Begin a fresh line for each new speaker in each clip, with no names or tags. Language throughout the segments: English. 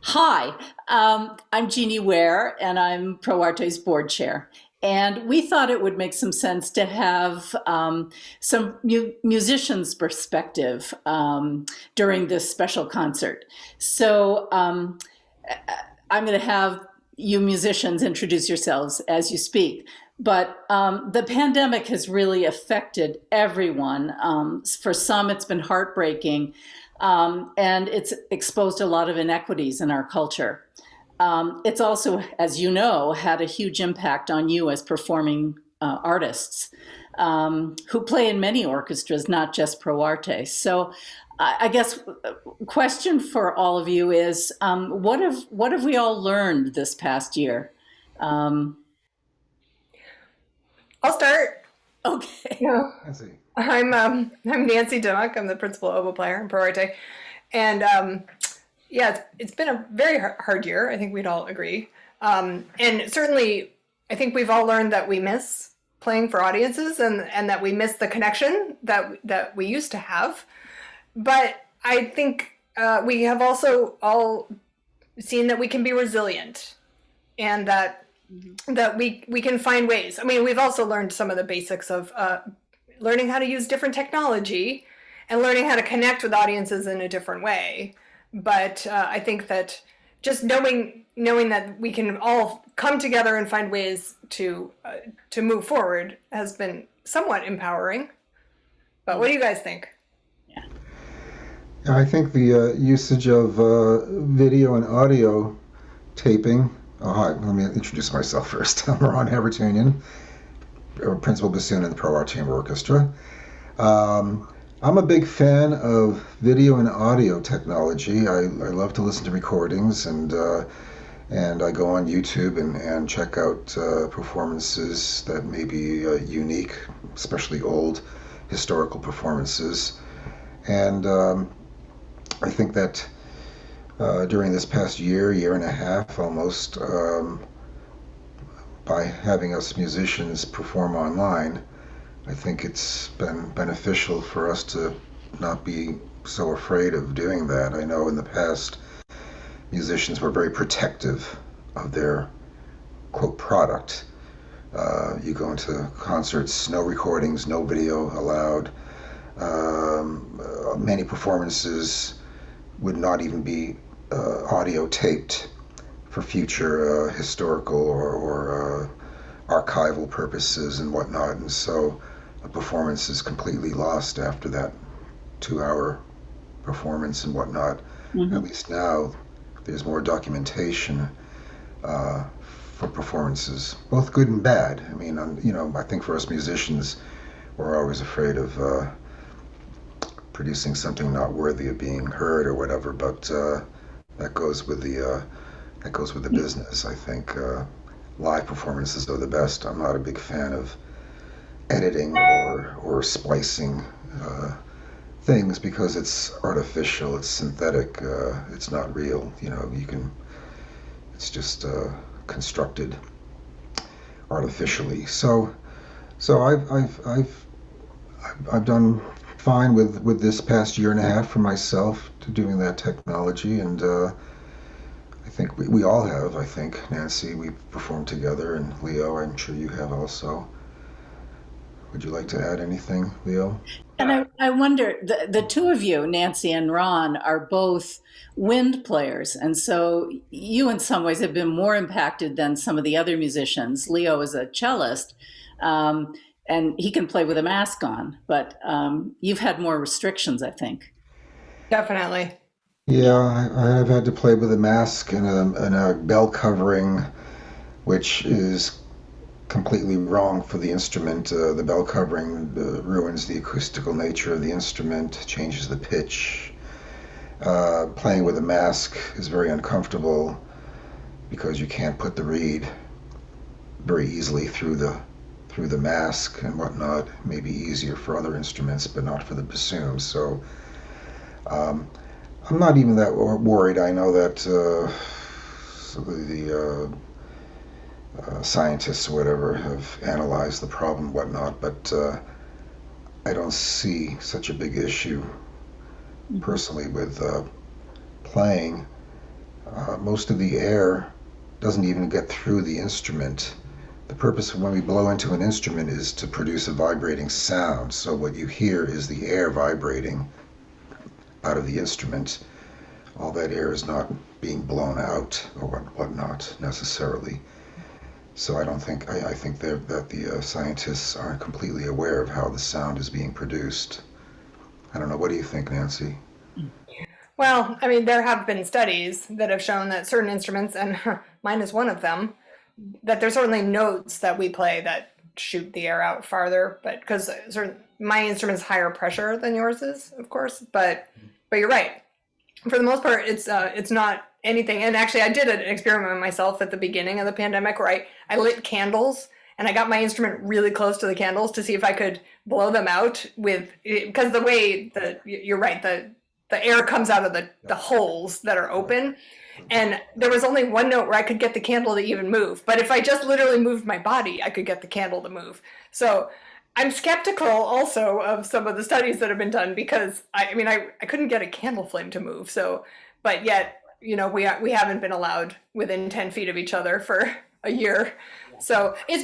Hi, I'm Jeannie Ware, and I'm Pro Arte's board chair. And we thought it would make some sense to have some musicians' perspective during this special concert. So I'm going to have you musicians introduce yourselves as you speak. But the pandemic has really affected everyone. For some, it's been heartbreaking, and it's exposed a lot of inequities in our culture. It's also, as you know, had a huge impact on you as performing artists who play in many orchestras, not just Pro Arte. So I guess question for all of you is what have we all learned this past year? Um,
I'll start.
okay.
Yeah.
I see.
I'm Nancy Dimmock. I'm the principal oboe player in Pro Arte, and yeah, it's been a very hard year. I think we'd all agree, and certainly I think we've all learned that we miss playing for audiences and that we miss the connection that we used to have. But I think we have also all seen that we can be resilient and that we can find ways. I mean, we've also learned some of the basics of learning how to use different technology and learning how to connect with audiences in a different way. But I think that just knowing that we can all come together and find ways to move forward has been somewhat empowering. But what do you guys think?
Yeah, I think the usage of video and audio taping. Oh, hi, let me introduce myself first. I'm Ron Havertunian, principal bassoon in the Pro Arte Orchestra. I'm a big fan of video and audio technology. I love to listen to recordings, and I go on YouTube and check out performances that may be unique, especially old historical performances. And I think that during this past year and a half almost, by having us musicians perform online, I think it's been beneficial for us to not be so afraid of doing that. I know in the past, musicians were very protective of their quote product. You go into concerts, no recordings, no video allowed. Many performances would not even be audio taped for future historical or archival purposes and whatnot. And so a performance is completely lost after that 2 hour performance and whatnot.
Mhm.
At least now there's more documentation for performances, both good and bad. I mean, I think for us musicians, we're always afraid of producing something not worthy of being heard or whatever. But that goes with the business. I think live performances are the best. I'm not a big fan of editing or splicing things because it's artificial, it's synthetic, it's not real. It's just constructed artificially. So I've done fine with this past year and a half for myself to doing that technology, and I think we all have. I think Nancy, we've performed together, and Leo, I'm sure you have also. Would you like to add anything, Leo?
And I wonder, the two of you, Nancy and Ron, are both wind players. And so you, in some ways, have been more impacted than some of the other musicians. Leo is a cellist, and he can play with a mask on, but you've had more restrictions, I think.
Definitely.
Yeah, I've had to play with a mask and a bell covering, which is completely wrong for the instrument. The bell covering ruins the acoustical nature of the instrument, changes the pitch. Playing with a mask is very uncomfortable because you can't put the reed very easily through the mask and whatnot. It may be easier for other instruments, but not for the bassoon. So um, I'm not even that worried. I know that the scientists or whatever have analyzed the problem and whatnot, but I don't see such a big issue
Mhm.
personally with playing most of the air doesn't even get through the instrument. The purpose of when we blow into an instrument is to produce a vibrating sound. So what you hear is the air vibrating out of the instrument. All that air is not being blown out or whatnot necessarily. So I don't think I think that the scientists aren't completely aware of how the sound is being produced. I don't know. What do you think, Nancy?
Well, I mean, there have been studies that have shown that certain instruments, and mine is one of them, that there's certainly notes that we play that shoot the air out farther, but because my instrument's higher pressure than yours is, of course, but you're right. For the most part, it's not anything. And actually, I did an experiment myself at the beginning of the pandemic where I lit candles and I got my instrument really close to the candles to see if I could blow them out with, because the way you're right, the air comes out of the holes that are open. And there was only one note where I could get the candle to even move. But if I just literally moved my body, I could get the candle to move. So I'm skeptical also of some of the studies that have been done because I mean, I couldn't get a candle flame to move. So, but yet, we haven't been allowed within 10 feet of each other for a year. So it's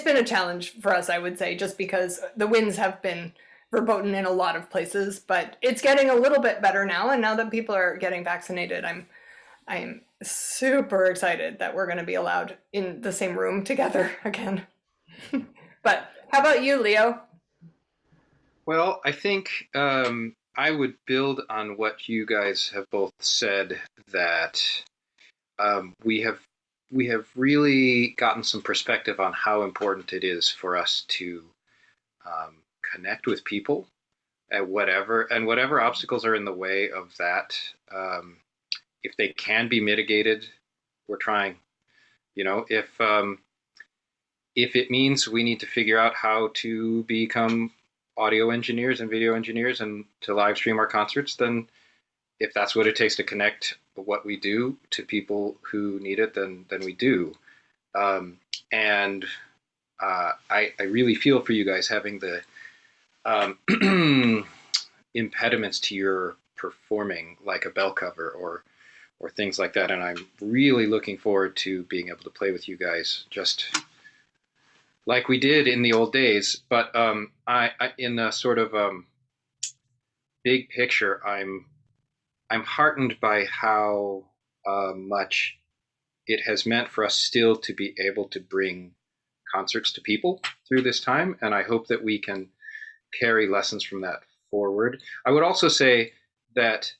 been a challenge for us, I would say, just because the winds have been verboten in a lot of places, but it's getting a little bit better now. And now that people are getting vaccinated, I'm super excited that we're going to be allowed in the same room together again. But how about you, Leo?
Well, I think I would build on what you guys have both said, that we have really gotten some perspective on how important it is for us to connect with people at whatever obstacles are in the way of that. If they can be mitigated, we're trying. If it means we need to figure out how to become audio engineers and video engineers and to live stream our concerts, then if that's what it takes to connect what we do to people who need it, then we do. And I really feel for you guys having the impediments to your performing, like a bell cover or things like that. And I'm really looking forward to being able to play with you guys just like we did in the old days. But I in the sort of big picture, I'm heartened by how much it has meant for us still to be able to bring concerts to people through this time. And I hope that we can carry lessons from that forward. I would also say that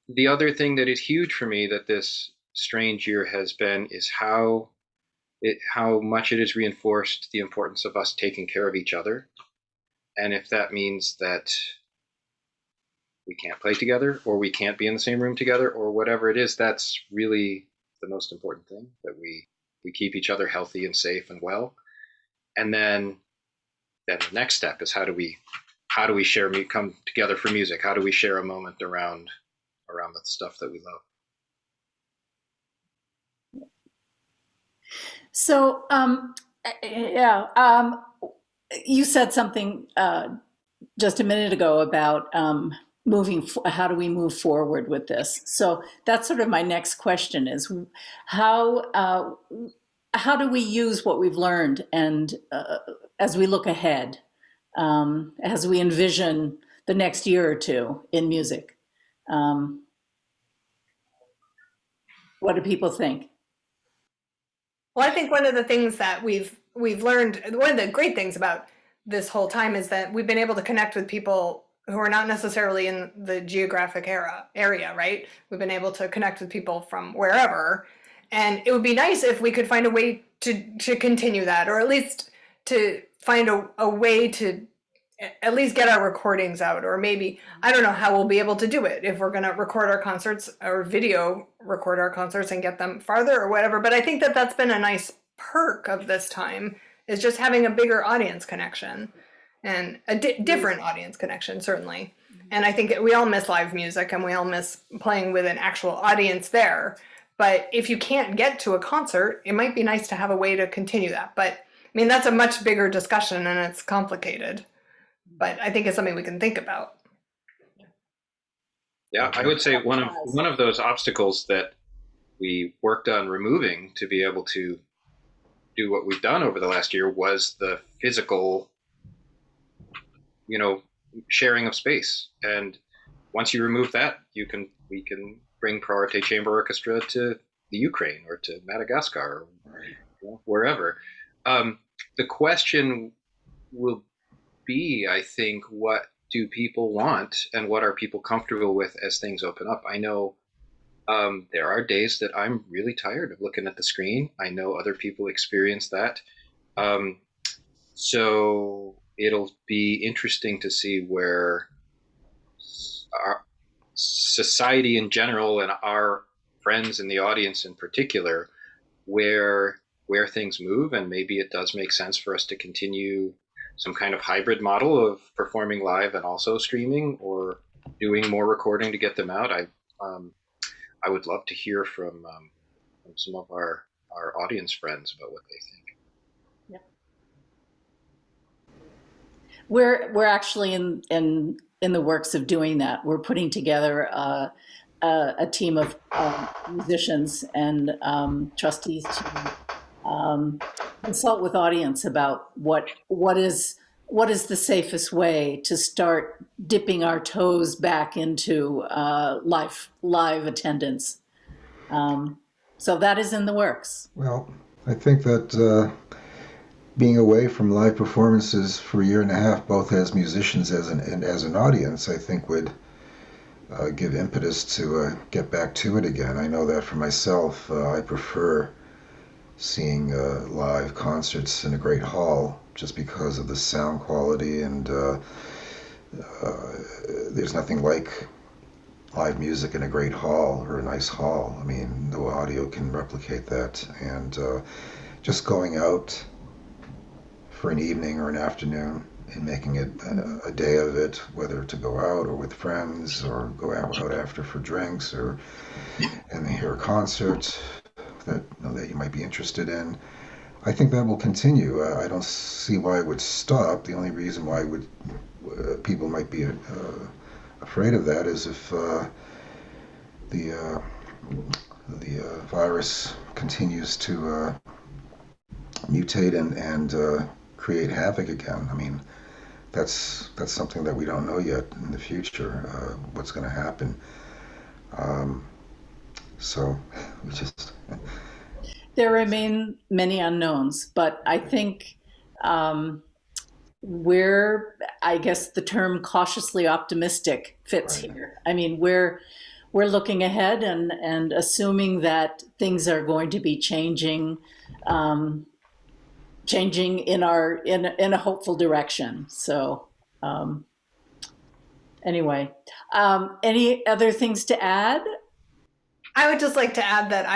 the other thing that is huge for me that this strange year has been is how much it has reinforced the importance of us taking care of each other. And if that means that we can't play together or we can't be in the same room together or whatever it is, that's really the most important thing, that we keep each other healthy and safe and well. And then the next step is how do we come together for music? How do we share a moment around the stuff that we love?
So, yeah, you said something just a minute ago about how do we move forward with this? So that's sort of my next question is how do we use what we've learned and as we look ahead, as we envision the next year or two in music? What do people think?
Well, I think one of the things that we've learned, one of the great things about this whole time is that we've been able to connect with people who are not necessarily in the geographic area, right? We've been able to connect with people from wherever. And it would be nice if we could find a way to continue that, or at least to find a way to at least get our recordings out, or maybe, I don't know how we'll be able to do it, if we're going to record our concerts or video record our concerts and get them farther or whatever. But I think that that's been a nice perk of this time, is just having a bigger audience connection and a different audience connection, certainly. And I think we all miss live music and we all miss playing with an actual audience there. But if you can't get to a concert, it might be nice to have a way to continue that. But I mean, that's a much bigger discussion and it's complicated. But I think it's something we can think about.
Yeah, I would say one of those obstacles that we worked on removing to be able to do what we've done over the last year was the physical, sharing of space. And once you remove that, we can bring Pro Arte Chamber Orchestra to the Ukraine or to Madagascar or wherever. The question will be, I think, what do people want and what are people comfortable with as things open up? I know there are days that I'm really tired of looking at the screen. I know other people experience that. Um, so it'll be interesting to see where our society in general and our friends in the audience in particular, where things move, and maybe it does make sense for us to continue some kind of hybrid model of performing live and also streaming, or doing more recording to get them out. I would love to hear from some of our audience friends about what they think.
We're actually in the works of doing that. We're putting together a team of musicians and trustees to consult with audience about what is the safest way to start dipping our toes back into live attendance. So that is in the works.
Well, I think that being away from live performances for a year and a half, both as musicians and as an audience, I think would give impetus to get back to it again. I know that for myself, I prefer seeing live concerts in a great hall just because of the sound quality, and there's nothing like live music in a great hall or a nice hall. I mean, no audio can replicate that, and just going out for an evening or an afternoon and making it a day of it, whether to go out or with friends or go out after for drinks and hear a concert that you might be interested in. I think that will continue. I don't see why it would stop. The only reason why people might be afraid of that is if the virus continues to mutate and create havoc again. I mean, that's something that we don't know yet in the future, what's going to happen. So we just...
There remain many unknowns, but I think I guess the term cautiously optimistic fits
Right.
here. I mean, we're looking ahead and assuming that things are going to be changing in a hopeful direction. So anyway, any other things to add?
I would just like to add that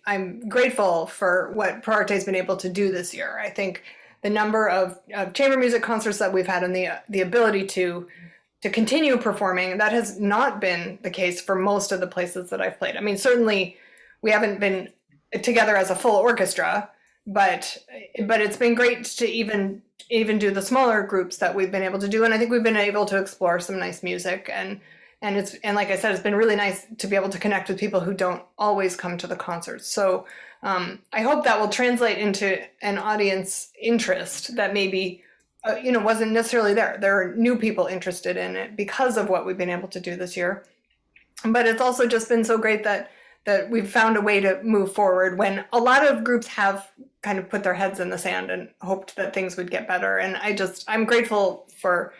I'm grateful for what Pro Arte has been able to do this year. I think the number of chamber music concerts that we've had and the ability to continue performing, that has not been the case for most of the places that I've played. I mean, certainly we haven't been together as a full orchestra, but it's been great to even do the smaller groups that we've been able to do, and I think we've been able to explore some nice music, and like I said, it's been really nice to be able to connect with people who don't always come to the concerts. So I hope that will translate into an audience interest that maybe wasn't necessarily there. There are new people interested in it because of what we've been able to do this year. But it's also just been so great that we've found a way to move forward when a lot of groups have kind of put their heads in the sand and hoped that things would get better. And I'm grateful for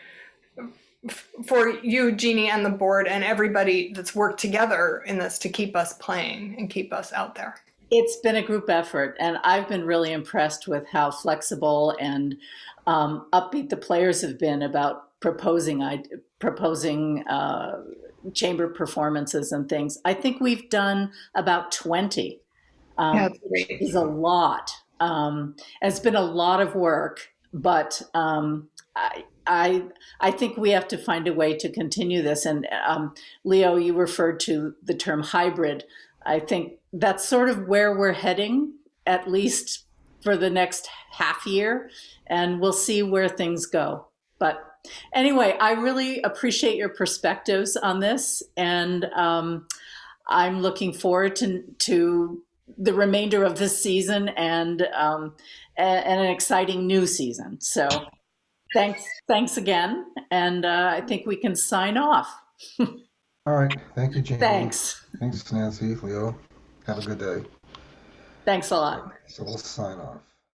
you, Genie, and the board and everybody that's worked together in this to keep us playing and keep us out there.
It's been a group effort, and I've been really impressed with how flexible and upbeat the players have been about proposing chamber performances and things. I think we've done about 20.
That's great.
Which is a lot. And it's been a lot of work, but I think we have to find a way to continue this. And Leo, you referred to the term hybrid. I think that's sort of where we're heading, at least for the next half year, and we'll see where things go. But anyway, I really appreciate your perspectives on this, and I'm looking forward to the remainder of this season and an exciting new season. So thanks again, and I think we can sign off.
All right. Thank you, Jeannie.
Thanks.
Thanks, Nancy, Leo. Have a good day.
Thanks a lot.
So we'll sign off.